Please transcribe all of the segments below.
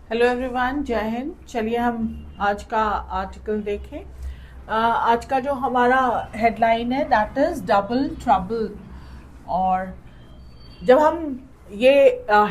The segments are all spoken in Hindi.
हेलो एवरीवन, जय हिंद। चलिए हम आज का आर्टिकल देखें। आज का जो हमारा हेडलाइन है दैट इज डबल ट्रबल। और जब हम ये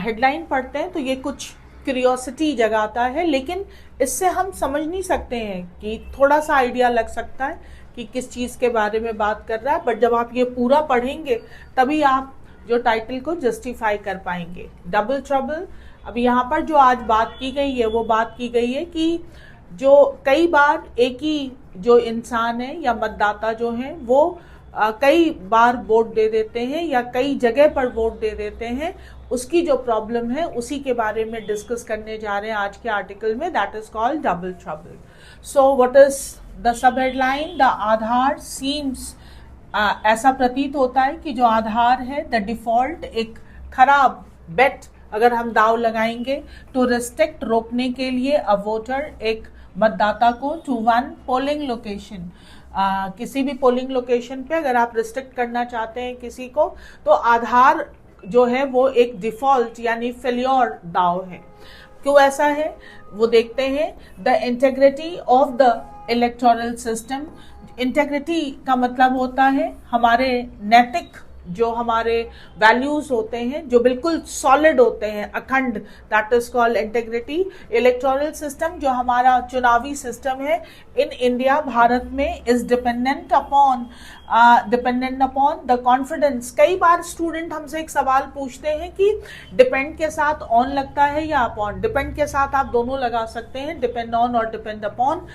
हेडलाइन पढ़ते हैं तो ये कुछ क्यूरियोसिटी जगाता है, लेकिन इससे हम समझ नहीं सकते हैं कि थोड़ा सा आइडिया लग सकता है कि किस चीज़ के बारे में बात कर रहा है। बट जब आप ये पूरा पढ़ेंगे तभी आप जो टाइटल को जस्टिफाई कर पाएंगे। Double trouble. अब यहाँ पर जो आज बात की गई है वो बात की गई है कि जो कई बार एक ही जो इंसान है या मतदाता जो है वो कई बार वोट दे देते हैं या कई जगह पर वोट दे देते हैं, उसकी जो प्रॉब्लम है उसी के बारे में डिस्कस करने जा रहे हैं आज के आर्टिकल में। That is called double trouble. So what is the sub headline? The Aadhaar seems, ऐसा प्रतीत होता है कि जो आधार है द डिफॉल्ट, एक खराब बेट अगर हम दाव लगाएंगे तो रिस्ट्रिक्ट, रोकने के लिए अ वोटर, एक मतदाता को, टू वन पोलिंग लोकेशन, किसी भी पोलिंग लोकेशन पे अगर आप रिस्ट्रिक्ट करना चाहते हैं किसी को, तो आधार जो है वो एक डिफॉल्ट यानी फेल्योर दाव है। क्यों ऐसा है वो देखते हैं। The integrity of the electoral system. Integrity का मतलब होता है हमारे नैतिक जो हमारे वैल्यूज होते हैं जो बिल्कुल सॉलिड होते हैं, अखंड, that is called integrity. Electoral system जो हमारा चुनावी सिस्टम है इन इंडिया, भारत में, is dependent upon the confidence. कई बार स्टूडेंट हमसे एक सवाल पूछते हैं कि डिपेंड के साथ ऑन लगता है या अपॉन। डिपेंड के साथ आप दोनों लगा सकते हैं, डिपेंड ऑन और डिपेंड अपॉन।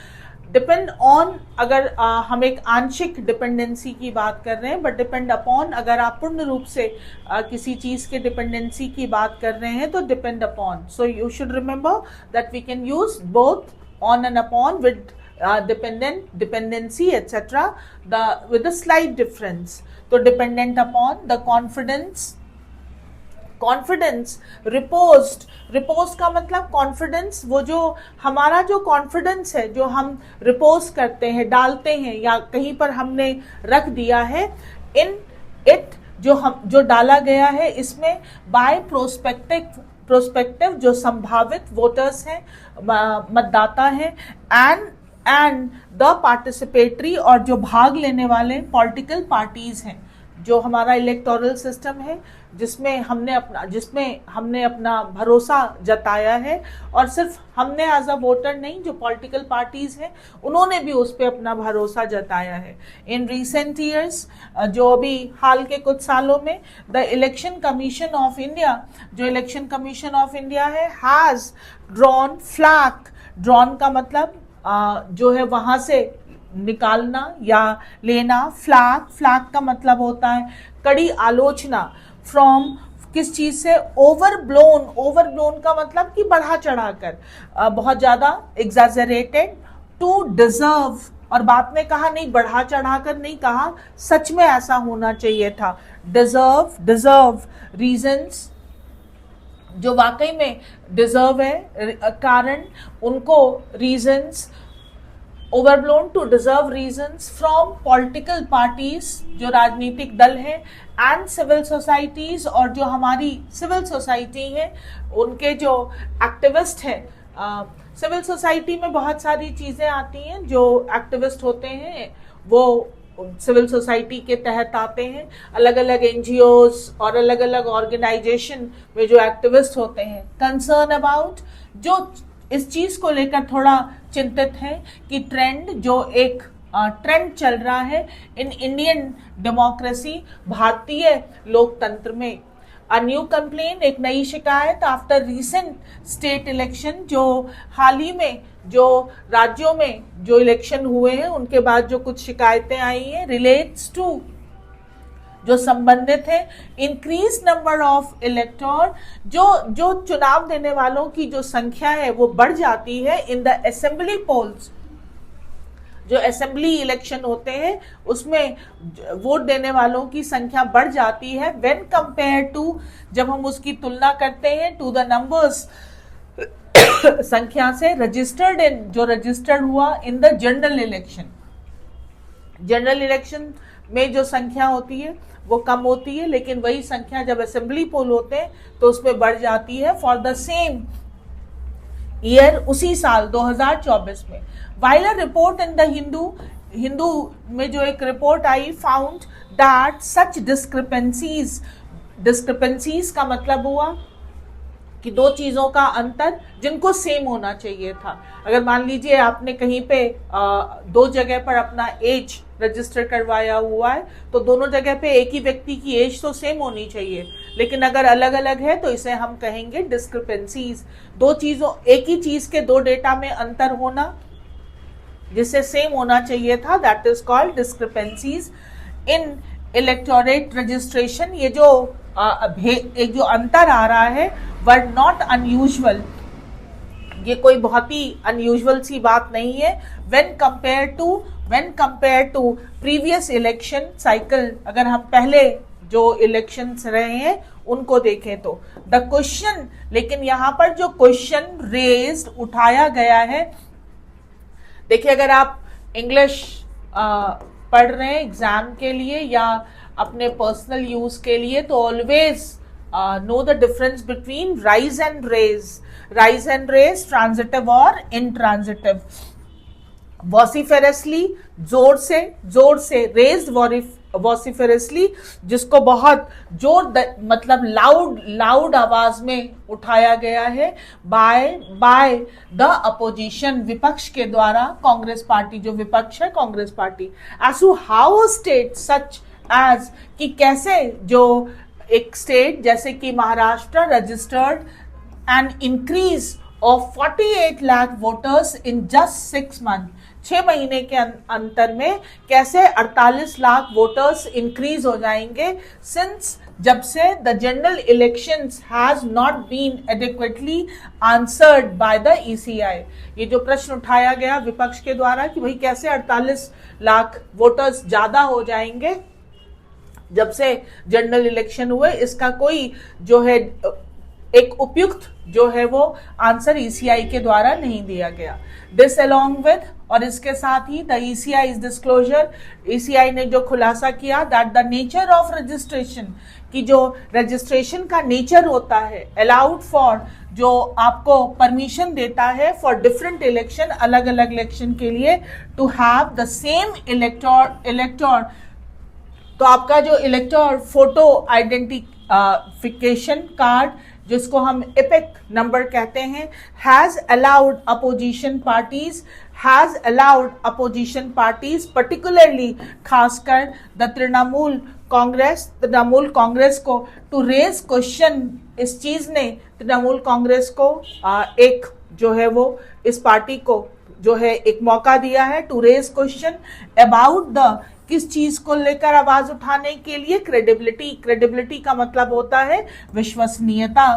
डिपेंड ऑन अगर हम एक आंशिक डिपेंडेंसी की बात कर रहे हैं, बट डिपेंड अपॉन अगर आप पूर्ण रूप से किसी चीज के डिपेंडेंसी की बात कर रहे हैं तो depend upon. So you should remember that we can use both on and upon with dependent, dependency etcetera, with a slight difference. तो dependent upon the confidence, confidence, reposed. Repose का मतलब कॉन्फिडेंस, वो जो हमारा जो कॉन्फिडेंस है जो हम रिपोज करते हैं, डालते हैं या कहीं पर हमने रख दिया है, इन इट जो डाला गया है इसमें, बाय प्रोस्पेक्टिव जो संभावित वोटर्स हैं, मतदाता हैं, एंड द पार्टिसिपेटरी और जो भाग लेने वाले पॉलिटिकल पार्टीज हैं। जो हमारा इलेक्टोरल सिस्टम है जिसमें हमने अपना भरोसा जताया है, और सिर्फ हमने एज अ वोटर नहीं, जो पॉलिटिकल पार्टीज हैं उन्होंने भी उस पर अपना भरोसा जताया है। इन रिसेंट ईयर्स, जो अभी हाल के कुछ सालों में, the election commission of India, जो इलेक्शन कमीशन ऑफ इंडिया है, हैज ड्रॉन फ्लैग। ड्रॉन का मतलब जो है वहां से निकालना या लेना। फ्लैग का मतलब होता है कड़ी आलोचना। फ्रॉम, किस चीज से? ओवरब्लोन का मतलब कि बढ़ा चढ़ाकर, बहुत ज्यादा, एग्जैजरेटेड, टू डिजर्व। और बात ने कहा नहीं, बढ़ा चढ़ाकर नहीं कहा, सच में ऐसा होना चाहिए था। डिजर्व रीजंस, जो वाकई में डिजर्व है, कारण, उनको reasons, overblown to deserve reasons from political parties, जो राजनीतिक दल हैं, एंड सिविल सोसाइटीज, और जो हमारी सिविल सोसाइटी है उनके जो एक्टिविस्ट हैं। सिविल सोसाइटी में बहुत सारी चीजें आती हैं, जो एक्टिविस्ट होते हैं वो सिविल सोसाइटी के तहत आते हैं। अलग अलग एनजीओज और अलग अलग ऑर्गेनाइजेशन में जो एक्टिविस्ट होते हैं, कंसर्न अबाउट, जो इस चीज को लेकर थोड़ा चिंतित है कि जो एक ट्रेंड चल रहा है इन इंडियन डेमोक्रेसी, भारतीय लोकतंत्र में। अ न्यू कंप्लेन, एक नई शिकायत, आफ्टर रीसेंट स्टेट इलेक्शन, जो हाल ही में जो राज्यों में जो इलेक्शन हुए हैं उनके बाद जो कुछ शिकायतें आई हैं, रिलेट्स टू, जो संबंधित है, इंक्रीज नंबर ऑफ इलेक्टोर, जो चुनाव देने वालों की जो संख्या है वो बढ़ जाती है इन द असेंबली पोल्स। जो असेंबली इलेक्शन होते हैं उसमें वोट देने वालों की संख्या बढ़ जाती है, व्हेन कंपेयर टू, जब हम उसकी तुलना करते हैं, टू द नंबर्स, संख्या से, रजिस्टर्ड इन, जो रजिस्टर्ड हुआ in the general election. General election में जो संख्या होती है वो कम होती है, लेकिन वही संख्या जब असेंबली पोल होते हैं तो उसमें बढ़ जाती है। फॉर द सेम ईयर उसी साल 2024 में। While a report in the Hindu में जो एक report I found that such discrepancies का मतलब हुआ कि दो चीजों का अंतर जिनको सेम होना चाहिए था। अगर मान लीजिए आपने कहीं पे दो जगह पर अपना एज रजिस्टर करवाया हुआ है तो दोनों जगह पे एक ही व्यक्ति की एज तो सेम होनी चाहिए, लेकिन अगर अलग अलग है तो इसे हम कहेंगे डिस्क्रिपेंसीज। दो चीजों, एक ही चीज के दो डेटा में अंतर होना जिससे सेम होना चाहिए था, that is called discrepancies. In electorate registration ये जो एक जो अंतर आ रहा है वर नॉट अनयूजुअल, ये कोई बहुत ही अनयूजुअल सी बात नहीं है। When compare to previous election cycle, अगर हम पहले जो इलेक्शंस रहे हैं उनको देखें तो द क्वेश्चन, लेकिन यहाँ पर जो क्वेश्चन रेज्ड उठाया गया है, देखिए अगर आप इंग्लिश पढ़ रहे हैं एग्जाम के लिए या अपने पर्सनल यूज के लिए तो always know the difference between rise and raise, transitive और इनट्रांजिटिव। वॉसिफेरसली, जोर से, रेज्ड वॉसिफेरसली, जिसको बहुत मतलब लाउड आवाज में उठाया गया है बाय द अपोजिशन, विपक्ष के द्वारा, कांग्रेस पार्टी जो विपक्ष है Congress party. As to how state such as, कि कैसे जो एक स्टेट जैसे कि Maharashtra registered an increase of 48 lakh voters in just 6 month, 6 महीने के अंतर में कैसे 48 लाख वोटर्स इंक्रीज हो जाएंगे, सिंस जब से the general elections has not been adequately answered by the ECI। ये जो प्रश्न उठाया गया विपक्ष के द्वारा कि भाई कैसे 48 लाख वोटर्स ज्यादा हो जाएंगे जब से जनरल इलेक्शन हुए, इसका कोई जो है एक उपयुक्त जो है वो आंसर ECI के द्वारा नहीं दिया गया। दिस अलोंग विद, और इसके साथ ही the ECI is disclosure, ECI ने जो खुलासा किया that the nature of registration, कि जो रजिस्ट्रेशन का नेचर होता है अलाउड फॉर, जो आपको परमिशन देता है फॉर डिफरेंट इलेक्शन, अलग अलग इलेक्शन के लिए, to have the same elector, तो आपका जो इलेक्टोर फोटो आइडेंटिफिकेशन कार्ड जिसको हम एपिक नंबर कहते हैं, has allowed opposition parties particularly, खासकर द तृणमूल कांग्रेस को टू रेज क्वेश्चन, इस चीज ने तृणमूल कांग्रेस को एक जो है वो इस पार्टी को जो है एक मौका दिया है to raise question about the, किस चीज को लेकर आवाज उठाने के लिए, क्रेडिबिलिटी का मतलब होता है विश्वसनीयता,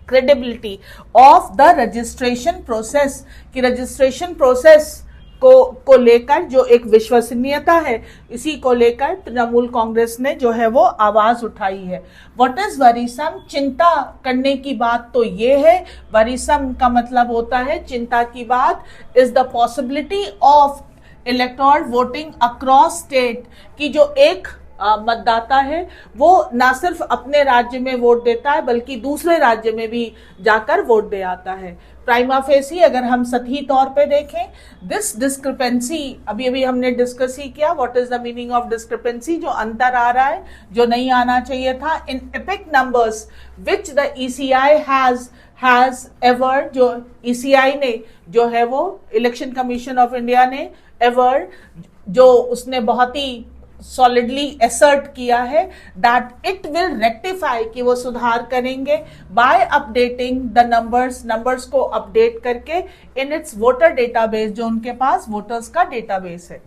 credibility of the registration process, कि रजिस्ट्रेशन प्रोसेस को लेकर जो एक विश्वसनीयता है, इसी को लेकर तृणमूल कांग्रेस ने जो है वो आवाज उठाई है। व्हाट इज वरीसम, चिंता करने की बात तो ये है, वरीसम का मतलब होता है चिंता की बात, is the possibility of electoral voting across state, कि जो एक मतदाता है वो ना सिर्फ अपने राज्य में वोट देता है बल्कि दूसरे राज्य में भी जाकर वोट दे आता है। प्राइमा फेसी अगर हम सही तौर पे देखें, दिस डिस्क्रिपेंसी, अभी हमने डिस्कस ही किया what is the meaning of discrepancy, जो अंतर आ रहा है जो नहीं आना चाहिए था, in EPIC numbers which the ECI has ever, जो ECI ने जो है वो इलेक्शन कमीशन ऑफ इंडिया ने एवर, जो उसने बहुत ही सॉलिडली असर्ट किया है दैट इट विल रेक्टिफाई, कि वो सुधार करेंगे बाय अपडेटिंग द नंबर्स को अपडेट करके इन इट्स वोटर डेटाबेस, जो उनके पास वोटर्स का डेटाबेस है,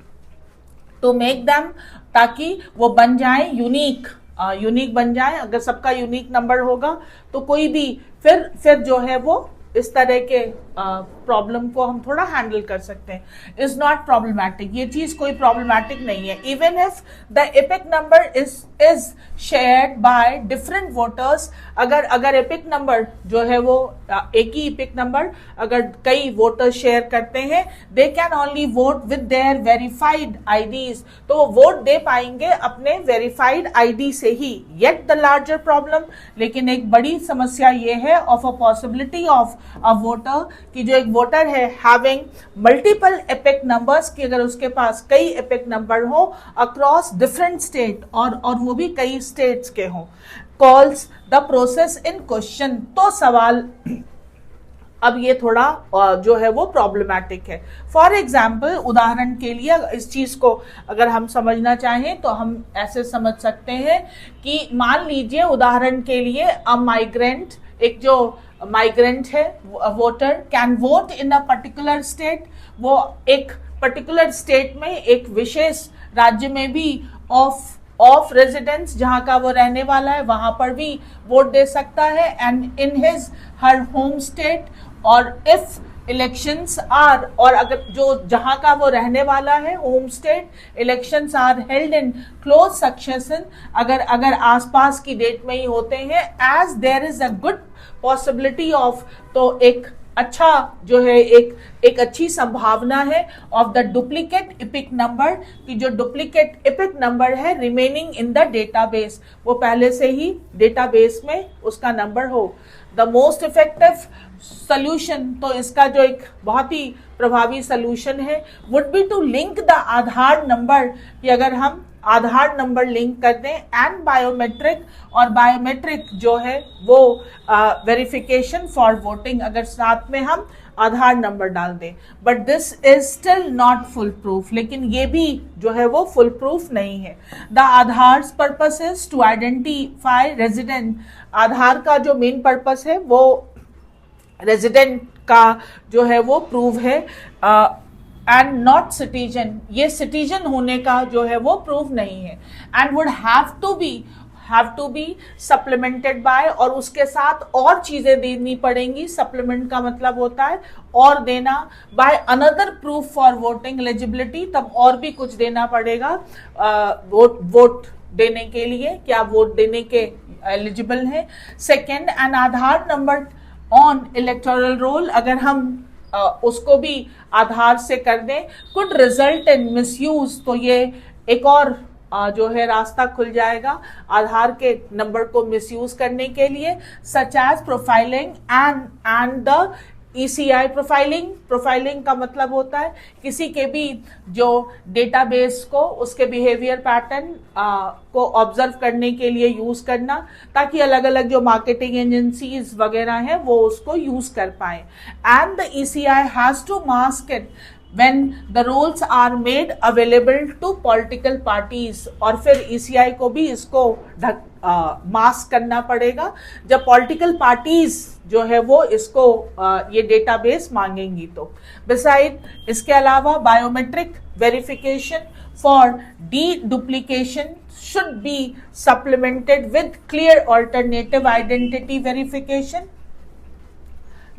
टू मेक देम, ताकि वो बन जाए यूनिक बन जाए। अगर सबका यूनिक नंबर होगा तो कोई भी फिर जो है वो इस तरह के प्रॉब्लम को हम थोड़ा हैंडल कर सकते हैं. इज नॉट प्रॉब्लमैटिक, ये चीज कोई प्रॉब्लमैटिक नहीं है. Even if the epic number is shared by different voters, अगर एपिक नंबर जो है वो एक ही एपिक नंबर अगर कई वोटर्स शेयर करते हैं, they can only vote with their verified IDs, तो वो वोट दे पाएंगे अपने वेरीफाइड आईडी से ही. येट द लार्जर प्रॉब्लम, लेकिन एक बड़ी समस्या ये है of a possibility of a voter, कि जो एक वोटर है हैविंग मल्टीपल एपिक नंबर्स, कि अगर उसके पास कई एपिक नंबर हो अक्रॉस डिफरेंट स्टेट और वो भी कई स्टेट्स के हों, calls the process in question. तो सवाल अब ये थोड़ा जो है वो प्रॉब्लमैटिक है. फॉर एग्जाम्पल, उदाहरण के लिए इस चीज को अगर हम समझना चाहें तो हम ऐसे समझ सकते हैं कि मान लीजिए उदाहरण के लिए अ माइग्रेंट, एक जो माइग्रेंट है voter can vote in a particular state, वो एक पर्टिकुलर स्टेट में एक विशेष राज्य में भी ऑफ रेजिडेंस जहां का वो रहने वाला है वहां पर भी वोट दे सकता है. And in his her home state, और इफ इलेक्शंस आर, और अगर जो जहां का वो रहने वाला है home state, elections are held in close succession, अगर आसपास की डेट में ही होते हैं, as there is a good possibility of, तो एक अच्छा जो है एक अच्छी संभावना है of the duplicate EPIC number, कि जो डुप्लीकेट एपिक नंबर है रिमेनिंग इन द डेटाबेस, वो पहले से ही डेटाबेस में उसका नंबर हो. द मोस्ट इफेक्टिव सोल्यूशन, तो इसका जो एक बहुत ही प्रभावी सोल्यूशन है, would be to link the Aadhaar number, कि अगर हम आधार नंबर लिंक कर दें एंड बायोमेट्रिक, और बायोमेट्रिक जो है वो वेरिफिकेशन फॉर वोटिंग, अगर साथ में हम आधार नंबर डाल दें. But this is still not full proof, लेकिन ये भी जो है वो फुल प्रूफ नहीं है. The Aadhaar purpose is to identify resident, Aadhaar का जो मेन पर्पस है वो रेजिडेंट का जो है वो प्रूव है, एंड नॉट सिटीजन, ये सिटीजन होने का जो है वो प्रूफ नहीं है. And would have to be supplemented by, और उसके साथ और चीजें देनी पड़ेंगी. सप्लीमेंट का मतलब होता है और देना, by another proof for voting eligibility, तब और भी कुछ देना पड़ेगा वोट देने के लिए, क्या वोट देने के एलिजिबल है. Second, an Aadhaar number on electoral roll, अगर हम उसको भी आधार से कर दें, कुड रिजल्ट इन मिसयूज, तो ये एक और जो है रास्ता खुल जाएगा आधार के नंबर को मिसयूज करने के लिए. Such as profiling and the ECI profiling का मतलब होता है किसी के भी जो डेटाबेस को उसके बिहेवियर पैटर्न को ऑब्जर्व करने के लिए यूज करना, ताकि अलग अलग जो मार्केटिंग एजेंसीज वगैरह हैं वो उसको यूज कर पाए. And the ECI has to mask it when the roles are made available to political parties, और फिर ECI को भी इसको मास्क करना पड़ेगा जब पॉलिटिकल पार्टीज जो है वो इसको ये डेटाबेस मांगेंगी. तो बिसाइड इसके अलावा biometric verification for D duplication should be supplemented with clear alternative identity verification.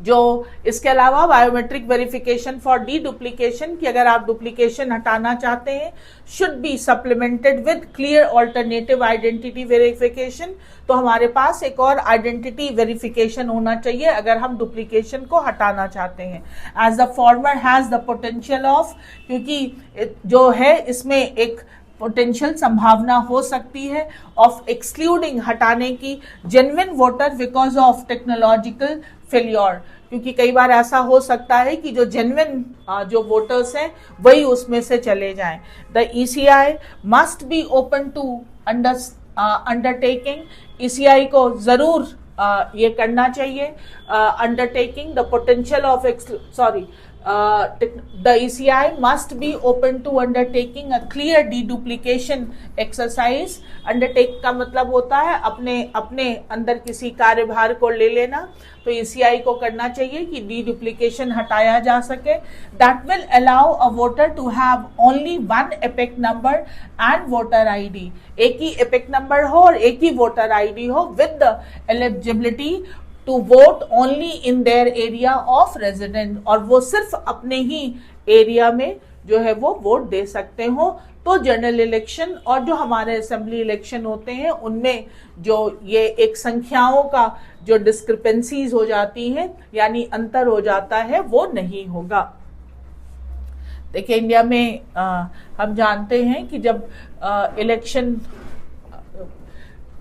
जो इसके अलावा biometric verification for D duplication, कि अगर आप डुप्लीकेशन हटाना चाहते हैं, should be supplemented with clear alternative identity verification. तो हमारे पास एक और आइडेंटिटी वेरिफिकेशन होना चाहिए अगर हम डुप्लीकेशन को हटाना चाहते हैं. As the former has the potential of, क्योंकि जो है इसमें एक पोटेंशियल संभावना हो सकती है ऑफ एक्सक्लूडिंग, हटाने की, genuine voter because of technological failure, क्योंकि कई बार ऐसा हो सकता है कि जो जेन्युइन जो वोटर्स हैं वही उसमें से चले जाएं. The ECI must be open to undertaking, ECI को जरूर ये करना चाहिए. Undertaking the potential of the ECI must be open to undertaking a clear deduplication exercise. Undertake का मतलब होता है अपने अंदर किसी कार्यभार को ले लेना, तो ECI को करना चाहिए कि deduplication हटाया जा सके. That will allow a voter to have only one epic number and voter ID. एक ही epic number हो और एक ही voter ID हो with the eligibility to vote only in their area of resident, और वो सिर्फ अपने ही एरिया में जो है वो वोट दे सकते हो। तो जनरल इलेक्शन और जो हमारे असेंबली इलेक्शन होते हैं उनमें जो ये एक संख्याओं का जो डिस्क्रिपेंसीज हो जाती हैं यानी अंतर हो जाता है वो नहीं होगा। देखिए इंडिया में हम जानते हैं कि जब इलेक्शन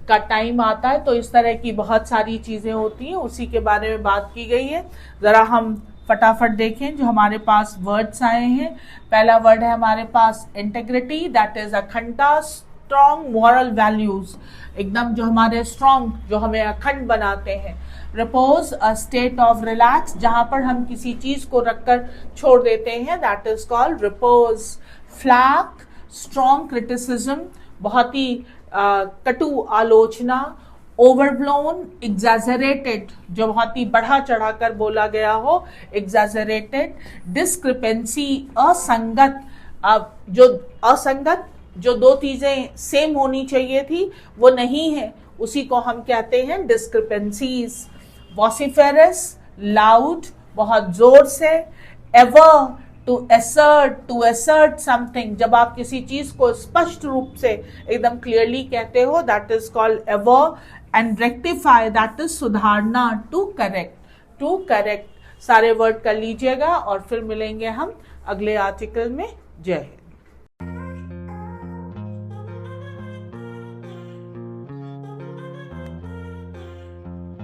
का टाइम आता है तो इस तरह की बहुत सारी चीजें होती हैं, उसी के बारे में बात की गई है। जरा हम फटाफट देखें जो हमारे पास वर्ड्स आए हैं। पहला वर्ड है हमारे पास इंटेग्रिटी, दैट इज अखंडता, स्ट्रॉन्ग मॉरल वैल्यूज, एकदम जो हमारे स्ट्रॉन्ग, जो हमें अखंड बनाते हैं। Repose, a state of relax, जहां पर हम किसी चीज को रखकर छोड़ देते हैं, that is called repose. Flag, strong criticism, बहुत ही कटु आलोचना। ओवरब्लोन, एग्जैजरेटेड, जो बहुत ही बढ़ा चढ़ाकर बोला गया हो, एग्जैजरेटेड। डिस्क्रिपेंसी, असंगत, जो असंगत, जो दो चीजें सेम होनी चाहिए थी वो नहीं है, उसी को हम कहते हैं डिस्क्रिपेंसीज। वॉसिफेरस, लाउड, बहुत जोर से। एवर, टू असर्ट समथिंग, जब आप किसी चीज को स्पष्ट रूप से एकदम क्लियरली कहते हो, that is called ever. And rectify, that is सुधारना, टू करेक्ट। सारे वर्ड कर लीजिएगा और फिर मिलेंगे हम अगले आर्टिकल में। जय हिंद।